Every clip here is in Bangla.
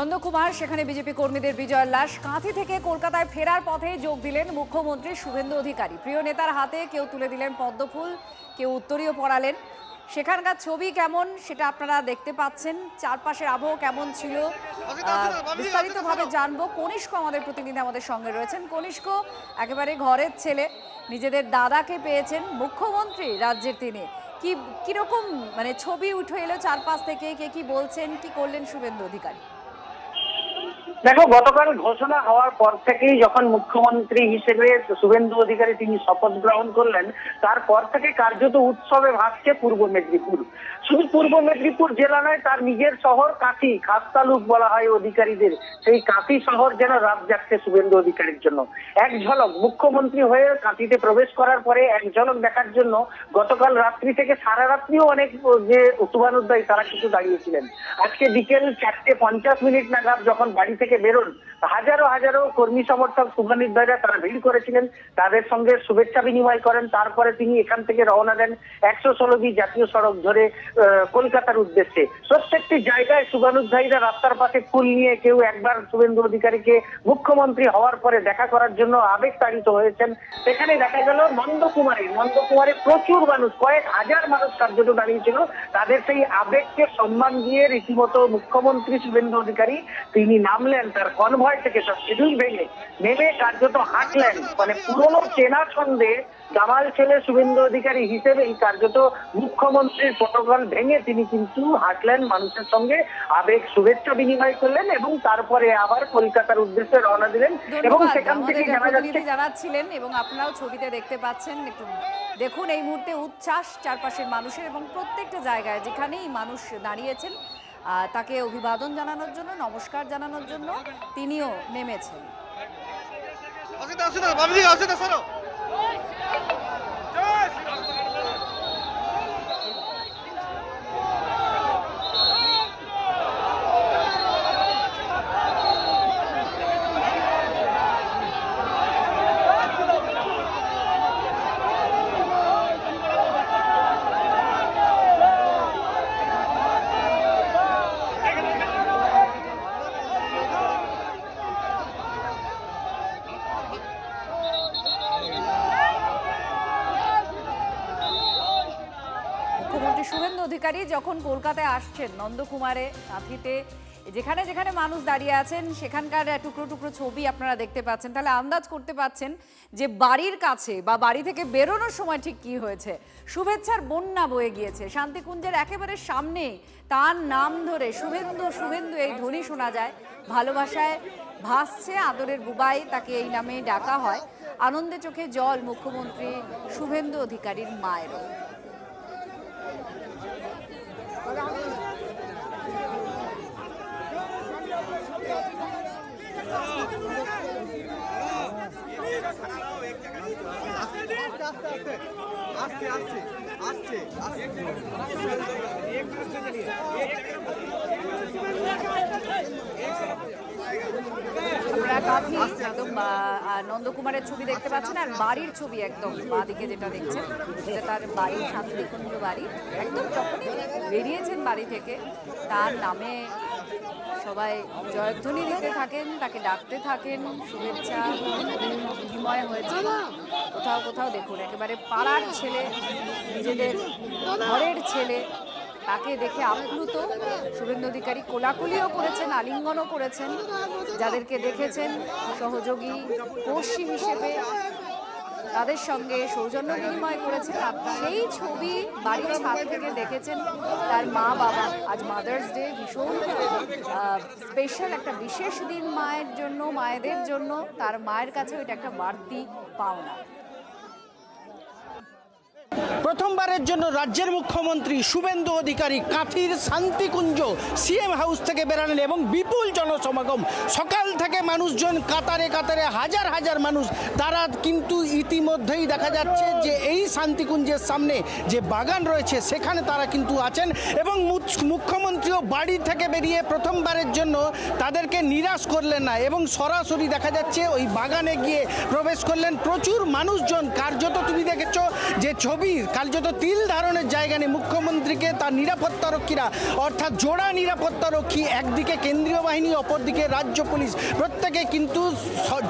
নন্দকুমার, সেখানে বিজেপি কর্মীদের বিজয়ের লাশ। কাঁথি থেকে কলকাতায় ফেরার পথে যোগ দিলেন মুখ্যমন্ত্রী শুভেন্দু অধিকারী। প্রিয় নেতার হাতে কেউ তুলে দিলেন পদ্মফুল, কেউ উত্তরীয় পড়ালেন। সেখানকার ছবি কেমন সেটা আপনারা দেখতে পাচ্ছেন। চারপাশের আবহ কেমন ছিল বিস্তারিতভাবে জানবো। কনিষ্ক আমাদের প্রতিনিধি আমাদের সঙ্গে রয়েছেন। কনিষ্ক, একেবারে ঘরের ছেলে, নিজেদের দাদাকে পেয়েছেন মুখ্যমন্ত্রী রাজ্যের। তিনি কিরকম ছবি উঠে এলো চারপাশ থেকে, কে কি বলছেন, কি করলেন শুভেন্দু অধিকারী? দেখো, গতকাল ঘোষণা হওয়ার পর থেকেই যখন মুখ্যমন্ত্রী হিসেবে শুভেন্দু অধিকারী তিনি শপথ গ্রহণ করলেন, তারপর থেকে কার্যত উৎসবে ভাসছে পূর্ব মেদিনীপুর। শুধু পূর্ব মেদিনীপুর জেলা নয়, তার নিজের শহর কাঁথি, খাসতালুক বলা হয় অধিকারীদের, সেই কাঁথি শহর যেন রাত জাগছে শুভেন্দু অধিকারীর জন্য। এক ঝলক মুখ্যমন্ত্রী হয়ে কাঁথিতে প্রবেশ করার পরে এক ঝলক দেখার জন্য গতকাল রাত্রি থেকে সারা রাত্রিও অনেক যে শুভানুধ্যায়ী তারা কিছু দাঁড়িয়েছিলেন। আজকে বিকেল 4:50 নাগাদ যখন বাড়ি থেকে বেরোন, হাজারো হাজারো কর্মী সমর্থক শুভানুধ্যায়ীরা তারা ভিড় করেছিলেন, তাদের সঙ্গে শুভেচ্ছা বিনিময় করেন। তারপরে তিনি এখান থেকে রওনা দেন 116 জাতীয় সড়ক ধরে কলকাতার উদ্দেশ্যে। প্রত্যেকটি জায়গায় শুভানুধ্যায়ীরা রাস্তার পাশে ফুল নিয়ে কেউ একবার শুভেন্দু অধিকারীকে মুখ্যমন্ত্রী হওয়ার পরে দেখা করার জন্য আবেগতাড়িত হয়েছেন। সেখানে দেখা গেল নন্দকুমারে প্রচুর মানুষ, কয়েক হাজার মানুষ কার্যত দাঁড়িয়েছিল। তাদের সেই আবেগকে সম্মান দিয়ে রীতিমতো মুখ্যমন্ত্রী শুভেন্দু অধিকারী তিনি নামলেন তার কনভয় থেকে, সব শিডিউল ভেঙে নেমে কার্যত হাঁটলেন। পুরনো চেনা ছন্দে দামাল ছেলে শুভেন্দু অধিকারী হিসেবেই কার্যত মুখ্যমন্ত্রীর প্রটোকল ভেঙে তিনি কিন্তু হাঁটলেন, মানুষের সঙ্গে আবেগ শুভেচ্ছা বিনিময় করলেন এবং তারপরে আবার কলকাতার উদ্দেশ্যে রওনা দিলেন। এবং সেখান থেকে জানাচ্ছিলেন এবং আপনারাও ছবিতে দেখতে পাচ্ছেন। একটু দেখুন, এই মুহূর্তে উচ্ছ্বাস চারপাশের মানুষের এবং প্রত্যেকটা জায়গায় যেখানেই মানুষ দাঁড়িয়েছেন তাকে অভিবাদন জানানোর জন্য, নমস্কার জানানোর জন্য তিনিও নেমেছেন। মুখ্যমন্ত্রী শুভেন্দু অধিকারী যখন কলকাতায় আসছেন, নন্দকুমারে, কাঁথিতে, যেখানে যেখানে মানুষ দাঁড়িয়ে আছেন সেখানকার টুকরো টুকরো ছবি আপনারা দেখতে পাচ্ছেন। তাহলে আন্দাজ করতে পাচ্ছেন যে বাড়ির কাছে বা বাড়ি থেকে বেরোনোর সময় ঠিক কি হয়েছে। শুভেচ্ছার বন্যা বয়ে গিয়েছে। শান্তিকুঞ্জের একেবারে সামনে তার নাম ধরে শুভেন্দু শুভেন্দু এই ধ্বনি শোনা যায়। ভালোবাসায় ভাসছে আদরের বুবাই, তাকে এই নামে ডাকা হয়। আনন্দে চোখে জল মুখ্যমন্ত্রী শুভেন্দু অধিকারীর মায়েরও। আপনারা কাঁথি একদম নন্দকুমারের ছবি দেখতে পাচ্ছেন, আর বাড়ির ছবি একদম বাঁদিকে যেটা দেখছেন সেটা তার বাড়ি, শান্তিকুঞ্জ বাড়ি। একদম যখনই বেরিয়েছেন বাড়ি থেকে তার নামে সবাই জয়ধ্বনি দিতে থাকেন, তাকে ডাকতে থাকেন, শুভেচ্ছা বিনিময় হয়েছে। কোথাও কোথাও দেখুন একেবারে পাড়ার ছেলে, নিজেদের ঘরের ছেলে, তাকে দেখে আপ্লুত শুভেন্দু অধিকারী। কোলাকুলিও করেছেন, আলিঙ্গনও করেছেন যাদেরকে দেখেছেন সহযোগী পড়শি হিসেবে, তাদের সঙ্গে সৌজন্য বিনিময় করেছেন। সেই ছবি বাড়ির ছাদ থেকে দেখেছেন তার মা বাবা। আজ মাদার্স ডে, ভীষণ স্পেশাল একটা বিশেষ দিন মায়ের জন্য, মায়েদের জন্য। তার মায়ের কাছে এটা একটা বাড়তি পাওনা। প্রথমবারের জন্য রাজ্যের মুখ্যমন্ত্রী শুভেন্দু অধিকারী কাঁথির শান্তিকুঞ্জ সিএম হাউস থেকে বেরালেন এবং বিপুল জনসমাগম। সকাল থেকে মানুষজন কাতারে কাতারে, হাজার হাজার মানুষ, তারা কিন্তু ইতিমধ্যেই দেখা যাচ্ছে যে এই শান্তিকুঞ্জের সামনে যে বাগান রয়েছে সেখানে তারা কিন্তু আছেন। এবং মুখ্যমন্ত্রীও বাড়ি থেকে বেরিয়ে প্রথমবারের জন্য তাদেরকে নিরাশ করলেন না এবং সরাসরি দেখা যাচ্ছে ওই বাগানে গিয়ে প্রবেশ করলেন। প্রচুর মানুষজন, কার্যত তুমি দেখেছ যে ছবি ছবি কার্যত তিল ধারণের জায়গা নেই। মুখ্যমন্ত্রীকে তার নিরাপত্তারক্ষীরা অর্থাৎ জোড়া নিরাপত্তারক্ষী, একদিকে কেন্দ্রীয় বাহিনী, অপরদিকে রাজ্য পুলিশ, প্রত্যেকে কিন্তু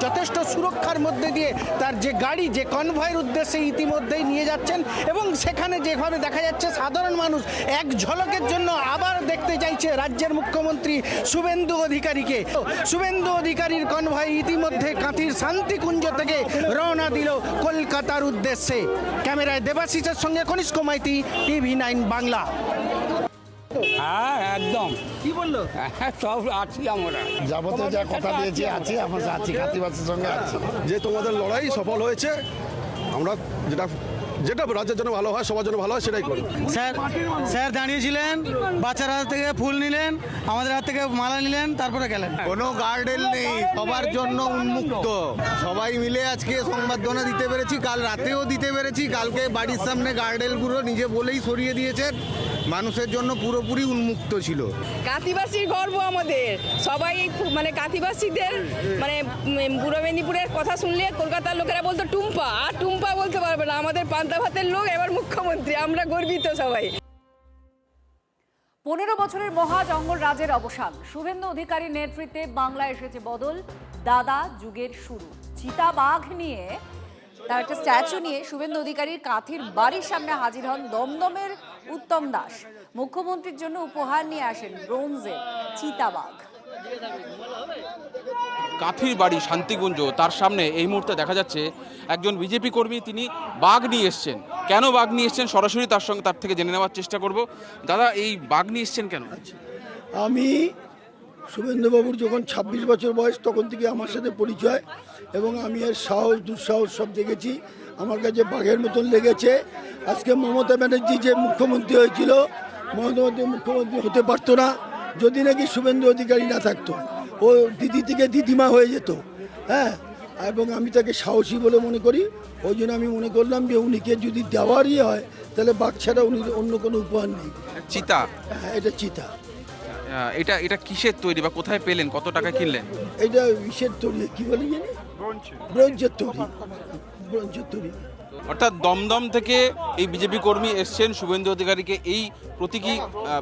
যথেষ্ট সুরক্ষার মধ্যে দিয়ে তার যে গাড়ি, যে কনভয়ের উদ্দেশ্যে ইতিমধ্যেই নিয়ে যাচ্ছেন। এবং সেখানে যেভাবে দেখা যাচ্ছে সাধারণ মানুষ এক ঝলকের জন্য আবার দেখতে চাইছে রাজ্যের মুখ্যমন্ত্রী শুভেন্দু অধিকারীকে। শুভেন্দু অধিকারীর কনভয় ইতিমধ্যে কাঁথির শান্তিকুঞ্জ থেকে রওনা দিল কলকাতার উদ্দেশ্যে। ক্যামেরায় দেবাশিসের সঙ্গে কনিষ্ক মাইতি, TV9 বাংলা। হ্যাঁ একদম। কি বললো? হ্যাঁ সব আছি আমরা। যাবতীয় যা কথা দিয়েছি আছি, আমরা আছি, কাতিবাসীর সঙ্গে আছি। যে তোমাদের লড়াই সফল হয়েছে, আমরা যেটা যেটা রাজ্যের জন্য ভালো হয়, সবার জন্য ভালো হয়, সেটাই করি। স্যার দাঁড়িয়েছিলেন, বাচ্চার হাত থেকে ফুল নিলেন, আমাদের হাত থেকে মালা নিলেন, তারপরে গেলেন। কোনো গার্ডেন নেই, সবার জন্য উন্মুক্ত। সবাই মিলে আজকে সংবর্ধনা দিতে পেরেছি, কাল রাতেও দিতে পেরেছি। কালকে বাড়ির সামনে গার্ডেনগুলো নিজে বলেই সরিয়ে দিয়েছেন। মানুষের জন্য পুরোপুরি উন্মুক্ত ছিল। কাঁথিবাসীর গর্ব আমাদের, সবাই মানে কাঁথিবাসীদের মানে পূর্ব মেদিনীপুরের কথা শুনলে কলকাতার লোকেরা বলতো টুম্পা, আর টুম্পা বলতে পারবে না। আমাদের পান্তা ভাতের লোক এবার মুখ্যমন্ত্রী, আমরা গর্বিত সবাই। 15 বছরের মহা জঙ্গল রাজের অবসান, শুভেন্দু অধিকারীর নেতৃত্বে বাংলায় এসেছে বদল। দাদা যুগের শুরু। চিতাবাঘ নিয়ে তার একটা স্ট্যাচু নিয়ে শুভেন্দু অধিকারীর কাঁথির বাড়ির সামনে হাজির হন দমদমের উত্তম দাস। মুখ্যমন্ত্রীর জন্য উপহার নিয়ে আসেন ব্রোঞ্জের চিতাবাঘ। কাঁথির বাড়ি শান্তিকুঞ্জ, তার সামনে এই মুহূর্তে দেখা যাচ্ছে একজন বিজেপি কর্মী, তিনি বাঘ নিয়ে এসছেন। কেন বাঘ নিয়ে এসছেন সরাসরি তার থেকে জেনে নেওয়ার চেষ্টা করব। দাদা, এই বাঘ নিয়ে এসছেন কেন? আমি শুভেন্দুবাবুর যখন 26 বছর বয়স তখন থেকে আমার সাথে পরিচয়, এবং আমি এর সাহস দুঃসাহস সব দেখেছি। আমার কাছে বাঘের মতন লেগেছে। আজকে মমতা ব্যানার্জি যে মুখ্যমন্ত্রী হয়েছিল, মমতা ব্যানার্জি মুখ্যমন্ত্রী হতে পারতো না যদি নাকি শুভেন্দু অধিকারী না থাকতো। ও দিদি থেকে দিদিমা হয়ে যেত। হ্যাঁ, এবং আমি তাকে সাহসী বলে মনে করি। ওই জন্য আমি মনে করলাম যে উনিকে যদি দেওয়ারই হয় তাহলে বাঘ ছাড়া উনি অন্য কোনো উপহার নেই। চিতা? হ্যাঁ, এটা চিতা। এটা কিসের তৈরি বা কোথায় পেলেন, কত টাকা কিনলেন? এটা ইসের তৈরি, কি বলে জানি, ব্রোঞ্জের তৈরি, ব্রোঞ্জের তৈরি। অর্থাৎ দমদম থেকে এই বিজেপি কর্মী এসছেন শুভেন্দু অধিকারীকে এই প্রতীকী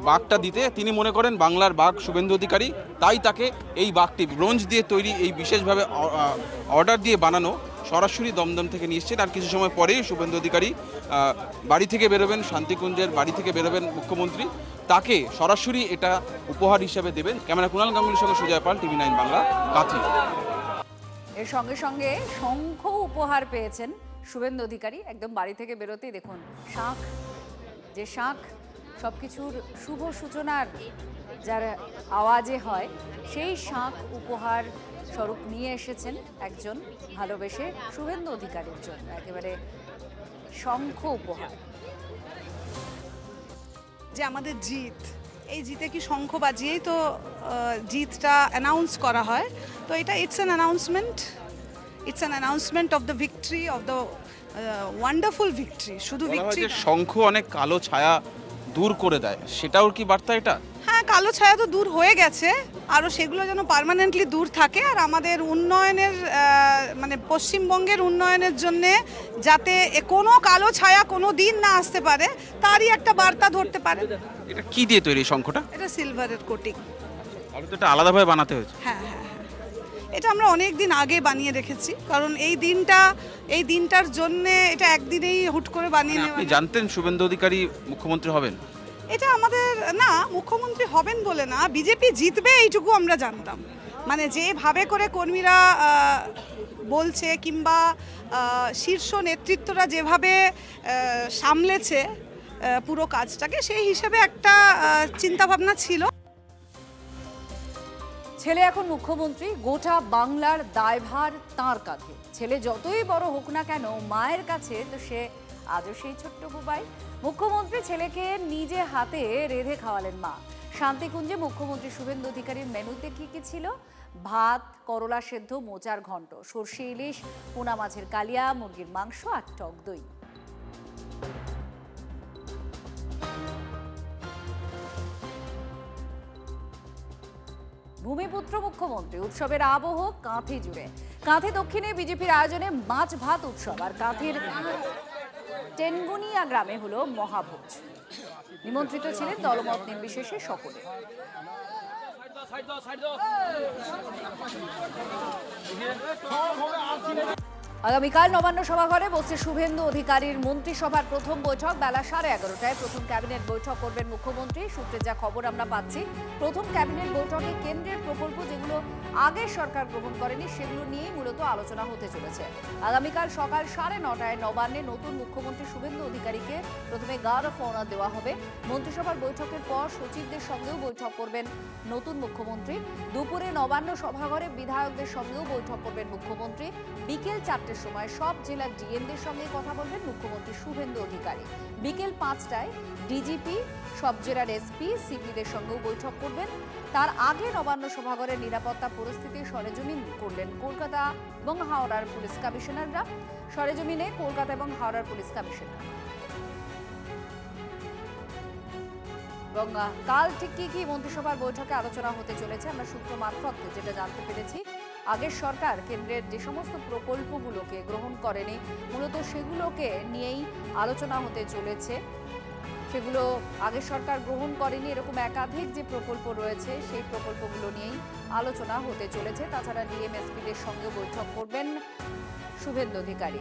বাঘটা দিতে। তিনি মনে করেন বাংলার বাঘ শুভেন্দু অধিকারী, তাই তাকে এই বাঘটি ব্রোঞ্জ দিয়ে তৈরি, এই বিশেষভাবে অর্ডার দিয়ে বানানো, সরাসরি দমদম থেকে নিয়ে এসছেন। আর কিছু সময় পরেই শুভেন্দু অধিকারী বাড়ি থেকে বেরোবেন, শান্তিকুঞ্জের বাড়ি থেকে বেরোবেন মুখ্যমন্ত্রী, তাকে সরাসরি এটা উপহার হিসেবে দেবেন। ক্যামেরা কুণাল গাঙ্গুলির সঙ্গে সুজয় পাল, TV9 বাংলা, কাঁথি। এর সঙ্গে সঙ্গে শঙ্খ উপহার পেয়েছেন শুভেন্দু অধিকারী। একদম বাড়ি থেকে বেরোতেই দেখুন শাঁখ, যে শাঁখ সবকিছুর শুভ সূচনার যার আওয়াজে হয়, সেই শাঁখ উপহার স্বরূপ নিয়ে এসেছেন একজন ভালোবেসে শুভেন্দু অধিকারীর জন্য। একেবারে শঙ্খ উপহার। যে আমাদের জিত, এই জিতে কি শঙ্খ বাজিয়েই তো জিতটা অ্যানাউন্স করা হয়। তো এটা it's an announcement of the victory, of the wonderful victory. শুধু ভিক্টরি, শঙ্খ অনেক কালো ছায়া দূর করে দেয়, সেটাও কি বার্তা এটা? হ্যাঁ, কালো ছায়া তো দূর হয়ে গেছে, আরও সেগুলো যেন পার্মানেন্টলি দূর থাকে। আর আমাদের উন্নয়নের মানে পশ্চিমবঙ্গের উন্নয়নের জন্যে যাতে কোনো কালো ছায়া কোনো দিন না আসতে পারে, তারই একটা বার্তা ধরতে পারে। এটা কি দিয়ে তৈরি শঙ্খটা? এটা সিলভারের কোটিং। তাহলে তো এটা আলাদাভাবে বানাতে হয়েছে। হ্যাঁ হ্যাঁ হ্যাঁ, এটা আমরা অনেক দিন আগে বানিয়ে রেখেছি, কারণ এই দিনটার জন্যে এটা একদিনেই হুট করে বানিয়ে নেওয়া। আপনি জানতেন শুভেন্দু অধিকারী মুখ্যমন্ত্রী হবেন? এটা আমাদের না, মুখ্যমন্ত্রী হবেন বলে না, বিজেপি জিতবে এইটুকু আমরা জানতাম। মানে যেভাবে করে কর্মীরা বলছে, কিংবা শীর্ষ নেতৃত্বরা যেভাবে সামলেছে পুরো কাজটাকে, সেই হিসেবে একটা চিন্তাভাবনা ছিল। ছেলে এখন মুখ্যমন্ত্রী, গোটা বাংলার দায়ভার তাঁর কাঁধে। ছেলে যতই বড় হোক না কেন মায়ের কাছে তো সে আজও সেই ছোট্ট বুবাই। মুখ্যমন্ত্রী ছেলেকে নিজে হাতে রেঁধে খাওয়ালেন মা। শান্তিকুঞ্জে মুখ্যমন্ত্রী শুভেন্দু অধিকারীর মেনুতে কি কি ছিল? ভাত, করলা সেদ্ধ, মোচার ঘন্ট, সর্ষে ইলিশ, পোনা মাছের কালিয়া, মুরগির মাংস আর টক দই। ভূমিপুত্র মুখ্যমন্ত্রী, উৎসবের আবহ কাঁথি জুড়ে। কাঁথি দক্ষিণে বিজেপির আয়োজনে মাছ ভাত উৎসব। আর কাঁথির টেনগুনিয়া গ্রামে হলো মহাভোজ। নিমন্ত্রিত ছিলেন দলমত নির্বিশেষে সকলে। আগামীকাল নবান্ন সভাঘরে বসছে শুভেন্দু অধিকারীর মন্ত্রিসভার প্রথম বৈঠক। বেলা 11:30টায় প্রথম ক্যাবিনেট বৈঠক করবেন মুখ্যমন্ত্রী। সূত্রে যা খবর আমরা পাচ্ছি, প্রথম ক্যাবিনেট বৈঠকে কেন্দ্রের প্রকল্প যেগুলো আগের সরকার গ্রহণ করেনি সেগুলো নিয়েই মূলত আলোচনা হতে চলেছে। আগামীকাল সকাল 9:30টায় নবান্নে নতুন মুখ্যমন্ত্রী শুভেন্দু অধিকারীকে প্রথমে গার্ড অফ অনার দেওয়া হবে। মন্ত্রিসভার বৈঠকের পর সচিবদের সঙ্গেও বৈঠক করবেন নতুন মুখ্যমন্ত্রী। দুপুরে নবান্ন সভাঘরে বিধায়কদের সঙ্গেও বৈঠক করবেন মুখ্যমন্ত্রী। বিকেল 4টার সময় সব জেলার ডিএমদের সঙ্গে কথা বলবেন মুখ্যমন্ত্রী শুভেন্দু অধিকারী। বিকেল 5টায় ডিজিপি, সব জেলার এসপি, সিপিদের সঙ্গেও বৈঠক করবেন। তার আগে নবান্ন সভাঘরের নিরাপত্তা পরিস্থিতি সরেজমিন করলেন কলকাতা এবং হাওড়ার পুলিশ কমিশনাররা। সরেজমিনে কলকাতা এবং হাওড়ার পুলিশ কমিশনার। এবং কাল ঠিক কি মন্ত্রিসভার বৈঠকে আলোচনা হতে চলেছে আমরা সূত্র মারফত যেটা জানতে পেরেছি, আগের সরকার কেন্দ্রের যে সমস্ত প্রকল্পগুলোকে গ্রহণ করেনি মূলত সেগুলোকে নিয়েই আলোচনা হতে চলেছে। সেগুলো আগের সরকার গ্রহণ করেনি এরকম একাধিক যে প্রকল্প রয়েছে সেই প্রকল্পগুলো নিয়েই আলোচনা হতে চলেছে। তাছাড়া ডিএমএসপিদের সঙ্গে বৈঠক করবেন শুভেন্দু অধিকারী।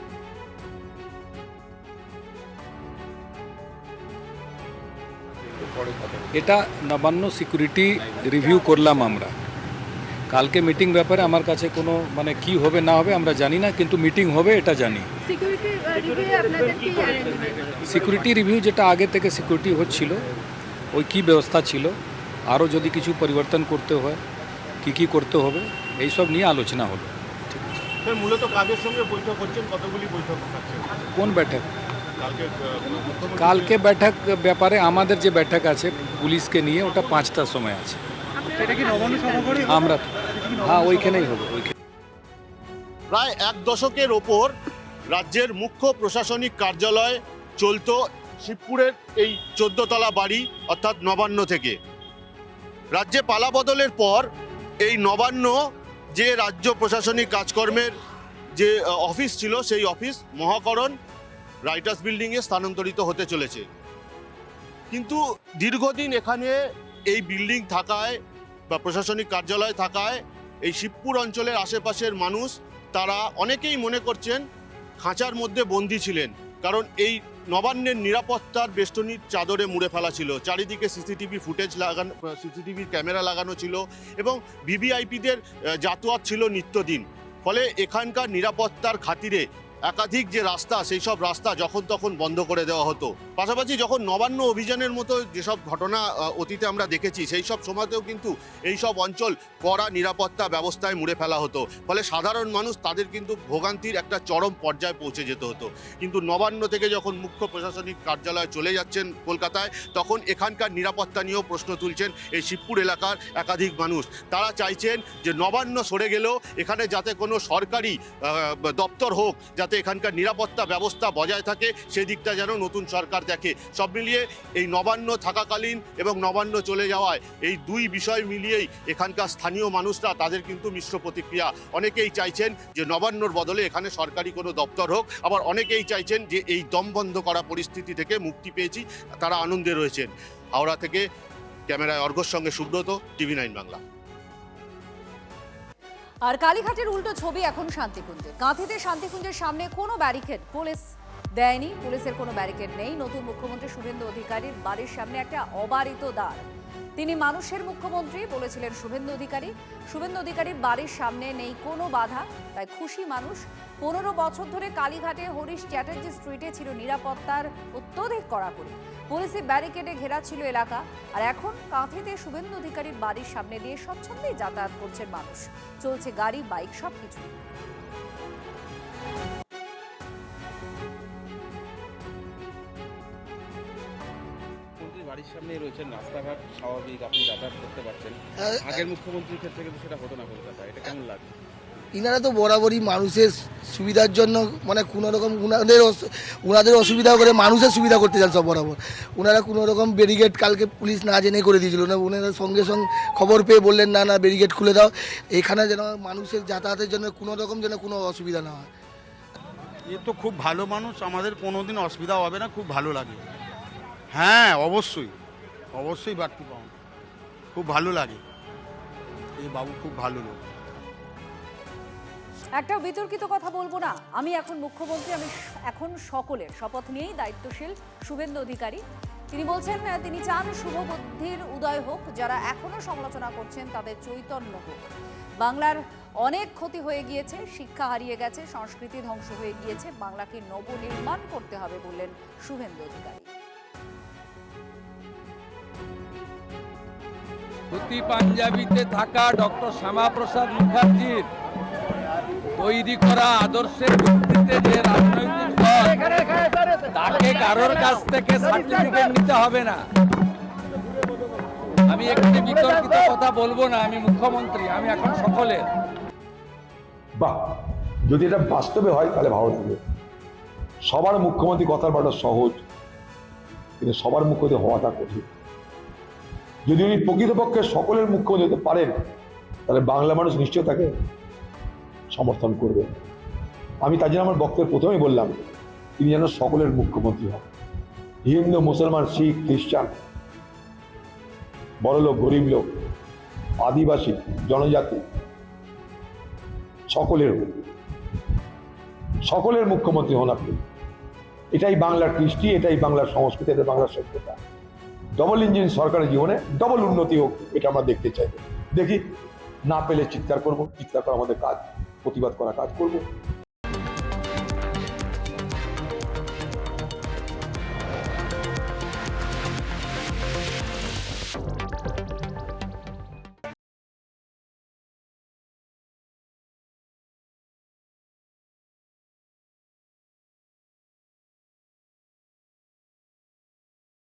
এটা নবান্ন সিকিউরিটি রিভিউ করলাম আমরা। কালকে মিটিং ব্যাপারে আমার কাছে কোনো মানে কি হবে না হবে আমরা জানি না, কিন্তু মিটিং হবে এটা জানি। সিকিউরিটি রিভিউ যেটা আগে থেকে সিকিউরিটি হচ্ছিল ওই কি ব্যবস্থা ছিল, আরও যদি কিছু পরিবর্তন করতে হয় কি করতে হবে এই সব নিয়ে আলোচনা হলো। ঠিক আছে স্যার, মূলত কাদের সঙ্গে বৈঠক করছেন, কতগুলি বৈঠক হচ্ছে? কোন বৈঠক? কালকে বৈঠক ব্যাপারে আমাদের যে বৈঠক আছে পুলিশকে নিয়ে ওটা 5টার সময় আছে। আমরা হ্যাঁ ওইখানেই হবে। প্রায় 1 দশকের ওপর রাজ্যের মুখ্য প্রশাসনিক কার্যালয় চলত শিবপুরের এই 14 তলা বাড়ি অর্থাৎ নবান্ন থেকে। রাজ্যে পালা বদলের পর এই নবান্ন যে রাজ্য প্রশাসনিক কাজকর্মের যে অফিস ছিল সেই অফিস মহাকরণ রাইটার্স বিল্ডিংয়ে স্থানান্তরিত হতে চলেছে। কিন্তু দীর্ঘদিন এখানে এই বিল্ডিং থাকায় বা প্রশাসনিক কার্যালয় থাকায় এই শিবপুর অঞ্চলের আশেপাশের মানুষ তারা অনেকেই মনে করছেন খাঁচার মধ্যে বন্দী ছিলেন, কারণ এই নবান্নের নিরাপত্তার বেষ্টনীর চাদরে মুড়ে ফেলা ছিল। চারিদিকে সিসিটিভি ফুটেজ লাগানো, সিসিটিভি ক্যামেরা লাগানো ছিল এবং ভিভিআইপিদের যাতায়াত ছিল নিত্যদিন। ফলে এখানকার নিরাপত্তার খাতিরে একাধিক যে রাস্তা সেই সব রাস্তা যখন তখন বন্ধ করে দেওয়া হতো। পাশাপাশি যখন নবান্ন অভিযানের মতো যেসব ঘটনা অতীতে আমরা দেখেছি সেই সব সময়তেও কিন্তু এই সব অঞ্চল কড়া নিরাপত্তা ব্যবস্থায় মুড়ে ফেলা হতো। ফলে সাধারণ মানুষ তাদের কিন্তু ভোগান্তির একটা চরম পর্যায়ে পৌঁছে যেতে হতো। কিন্তু নবান্ন থেকে যখন মুখ্য প্রশাসনিক কার্যালয়ে চলে যাচ্ছেন কলকাতায়, তখন এখানকার নিরাপত্তা নিয়েও প্রশ্ন তুলছেন এই শিবপুর এলাকার একাধিক মানুষ। তারা চাইছেন যে নবান্ন সরে গেলেও এখানে যাতে কোনো সরকারি দপ্তর হোক, যাতে এখানকার নিরাপত্তা ব্যবস্থা বজায় থাকে সেদিকটা যেন নতুন সরকার দেখে। সব মিলিয়ে এই নবান্ন থাকাকালীন এবং নবান্ন চলে যাওয়ায় এই দুই বিষয় মিলিয়েই এখানকার স্থানীয় মানুষরা তাদের কিন্তু মিশ্র প্রতিক্রিয়া। অনেকেই চাইছেন যে নবান্নর বদলে এখানে সরকারি কোনো দপ্তর হোক, আবার অনেকেই চাইছেন যে এই দমবন্ধ করা পরিস্থিতি থেকে মুক্তি পেয়েছি, তারা আনন্দে রয়েছেন। হাওড়া থেকে ক্যামেরায় অর্ঘর সঙ্গে সুব্রত, TV9 বাংলা। আর কালীঘাটের উল্টো ছবি এখন শান্তিকুঞ্জে। কাঁথিতে শান্তিকুঞ্জের সামনে কোনো ব্যারিকেড পুলিশ দেয়নি, পুলিশের কোনো ব্যারিকেড নেই। নতুন মুখ্যমন্ত্রী শুভেন্দু অধিকারীর বাড়ির সামনে একটা অবারিত দ্বার। তিনি মানুষের মুখ্যমন্ত্রী বলেছিলেন শুভেন্দু অধিকারী। শুভেন্দু অধিকারীর বাড়ির সামনে নেই কোনো বাধা, তাই খুশি মানুষ। 15 বছর ধরে কালীঘাটে হরিশ চ্যাটার্জি স্ট্রিটে ছিল নিরাপত্তার অত্যধিক কড়াকড়ি, পুলিশি ব্যারিকেডে ঘেরা ছিল এলাকা। আর এখন কাঁথিতে শুভেন্দু অধিকারীর বাড়ির সামনে দিয়ে স্বচ্ছন্দেই যাতায়াত করছেন মানুষ, চলছে গাড়ি বাইক সবকিছু। বাড়ির সামনে রয়েছেন, রাস্তাঘাট স্বাভাবিক, আপনি যাতায়াত করতে পারছেন। আগের মুখ্যমন্ত্রীর ক্ষেত্রে কিন্তু সেটা হতো না কলকাতায়, এটা কেমন লাগে? ইনারা তো বরাবরই মানুষের সুবিধার জন্য মানে কোনো রকম ওনাদের অসুবিধা করে মানুষের সুবিধা করতে চান সব বরাবর। ওনারা কোনো রকম ব্যারিকেড কালকে পুলিশ না জেনে করে দিয়েছিল না, ওনারা সঙ্গে সঙ্গে খবর পেয়ে বললেন না ব্যারিকেড খুলে দাও, এখানে যেন মানুষের যাতায়াতের জন্য কোনো রকম যেন কোনো অসুবিধা না হয়। এ তো খুব ভালো মানুষ, আমাদের কোনোদিন অসুবিধা হবে না, খুব ভালো লাগে। হ্যাঁ অবশ্যই অবশ্যই বাড়তি পাওনা, খুব ভালো লাগে। এই বাবু খুব ভালো লোক। একটা বিতর্কিত কথা বলবো না, আমি এখন মুখ্যমন্ত্রী, আমি এখন সকলের শপথ নিয়েই দায়িত্বশীল শুভেন্দু অধিকারী। তিনি বলছেন তিনি চান শুভ বুদ্ধির উদয় হোক, যারা এখনো সমালোচনা করছেন তাদের চৈতন্য হোক। বাংলার অনেক ক্ষতি হয়ে গিয়েছে, শিক্ষা হারিয়ে গেছে, সংস্কৃতি ধ্বংস হয়ে গিয়েছে, বাংলাকে নবনির্মাণ করতে হবে বললেন শুভেন্দু অধিকারী। ধুতি পাঞ্জাবিতে থাকা ডক্টর শ্যামাপ্রসাদ মুখার্জির তৈরি করা আদর্শের ভিত্তিতে যে রাজনৈতিক দল, তাকে কারোর কাছ থেকে সার্টিফিকেট নিতে হবে না। আমি একটি বিতর্কিত কথা বলবো না, আমি মুখ্যমন্ত্রী, আমি এখন সকলের। বাহ, যদি এটা বাস্তবে হয় তাহলে ভালো লাগবে। সবার মুখ্যমন্ত্রী কথার বাটা সহজ, কিন্তু সবার মুখ্যমন্ত্রী হওয়াটা কঠিন। যদি উনি প্রকৃতপক্ষে সকলের মুখ্যমন্ত্রী হতে পারেন, তাহলে বাংলা মানুষ নিশ্চয় তাকে সমর্থন করবে। আমি তার জন্য আমার বক্তব্যের প্রথমেই বললাম, তিনি যেন সকলের মুখ্যমন্ত্রী হন। হিন্দু, মুসলমান, শিখ, খ্রিস্টান, বড় লোক, গরিব লোক, আদিবাসী, জনজাতি, সকলের মুখ্যমন্ত্রী হন আপনি। এটাই বাংলার কৃষ্টি, এটাই বাংলার সংস্কৃতি, এটাই বাংলার সভ্যতা। ডবল ইঞ্জিন সরকারের জীবনে ডবল উন্নতি হোক, এটা আমরা দেখতে চাই। দেখি, না পেলে চিৎকার করবো, চিৎকার করা আমাদের কাজ, প্রতিবাদ করা কাজ করবো।